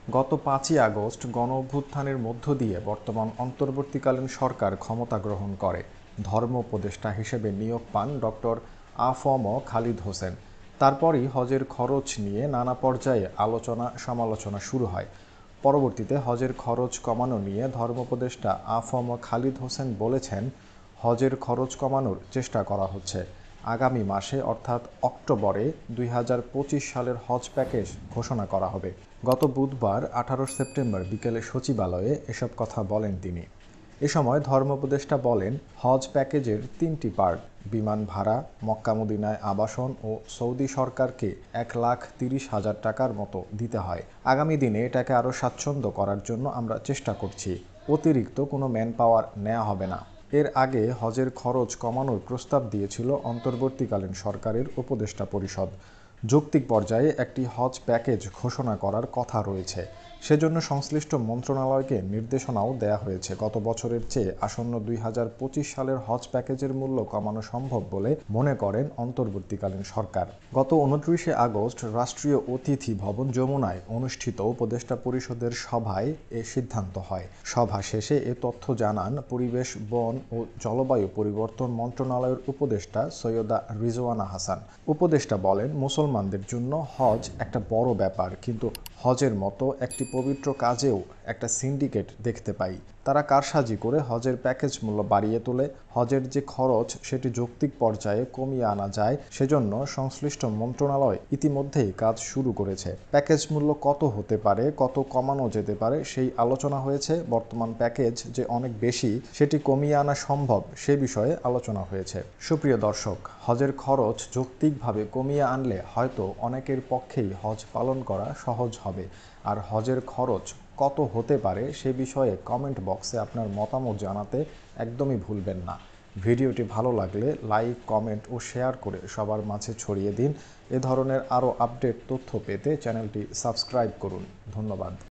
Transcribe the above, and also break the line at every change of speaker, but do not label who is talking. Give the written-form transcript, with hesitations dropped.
গত ৫ই আগস্ট গণঅভ্যুত্থানের মধ্য দিয়ে বর্তমান অন্তর্বর্তীকালীন সরকার ক্ষমতা গ্রহণ করে। ধর্ম উপদেষ্টা হিসেবে নিয়োগ পান ডক্টর আ.ফ.ম. খালিদ হোসেন। তারপরই হজের খরচ নিয়ে নানা পর্যায়ে আলোচনা সমালোচনা শুরু হয়। পরবর্তীতে হজের খরচ কমানো নিয়ে ধর্ম উপদেষ্টা আ.ফ.ম. খালিদ হোসেন বলেছেন, হজের খরচ কমানোর চেষ্টা করা হচ্ছে। আগামী মাসে অর্থাৎ অক্টোবরে ২০২৫ সালের হজ প্যাকেজ ঘোষণা করা হবে। গত বুধবার ১৮ সেপ্টেম্বর বিকেলে সচিবালয়ে এসব কথা বলেন তিনি। এ সময় ধর্ম উপদেষ্টা বলেন, হজ প্যাকেজের ৩টি পার্ট: বিমান ভাড়া, মক্কা মদিনায় আবাসন ও সৌদি সরকারকে ১,৩০,০০০ টাকার মতো দিতে হয়। আগামী দিনে এটাকে আরও স্বাচ্ছন্দ্য করার জন্য আমরা চেষ্টা করছি। অতিরিক্ত কোনো ম্যান পাওয়ার নেওয়া হবে না। এর আগে হজের খরচ কমানোর প্রস্তাব দিয়েছিল অন্তর্বর্তীকালীন সরকারের উপদেষ্টা পরিষদ। যৌক্তিক পর্যায়ে একটি হজ প্যাকেজ ঘোষণা করার কথা রয়েছে। সেজন্য সংশ্লিষ্ট মন্ত্রণালয়কে নির্দেশনাও দেয়া হয়েছে। গত বছরের চেয়ে আসন্ন ২০২৫ সালের হজ প্যাকেজের মূল্য কমানো সম্ভব বলে মনে করেন অন্তর্বর্তীকালীন সরকার। গত ২৯ আগস্ট রাষ্ট্রীয় অতিথি ভবন যমুনায় অনুষ্ঠিত উপদেষ্টা পরিষদের সভায় এ সিদ্ধান্ত হয়। সভা শেষে এ তথ্য জানান পরিবেশ, বন ও জলবায়ু পরিবর্তন মন্ত্রণালয়ের উপদেষ্টা সৈয়দা রিজওয়ানা হাসান। উপদেষ্টা বলেন, মুসলমানদের জন্য হজ একটা বড় ব্যাপার, কিন্তু হজের মতো একটি পবিত্র কাজেও একটা সিন্ডিকেট দেখতে পাই। তারা কারসাজি করে হজের প্যাকেজ মূল্য বাড়িয়ে তোলে। হজের যে খরচ সেটি যৌক্তিক পর্যায়ে কমিয়ে আনা যায়, সেজন্য সংশ্লিষ্ট মন্ত্রণালয় ইতিমধ্যেই কাজ শুরু করেছে। প্যাকেজ মূল্য কত হতে পারে, কত কমানো যেতে পারে সেই আলোচনা হয়েছে। বর্তমান প্যাকেজ যে অনেক বেশি, সেটি কমিয়ে আনা সম্ভব সে বিষয়ে আলোচনা হয়েছে। সুপ্রিয় দর্শক, হজের খরচ যৌক্তিকভাবে কমিয়ে আনলে হয়তো অনেকের পক্ষেই হজ পালন করা সহজ হবে। আর হজের খরচ কত হতে পারে সে বিষয়ে কমেন্ট বক্সে আপনার মতামত জানাতে একদমই ভুলবেন না। ভিডিওটি ভালো লাগলে লাইক, কমেন্ট ও শেয়ার করে সবার মাঝে ছড়িয়ে দিন। এ ধরনের আরও আপডেট তথ্য পেতে চ্যানেলটি সাবস্ক্রাইব করুন। ধন্যবাদ।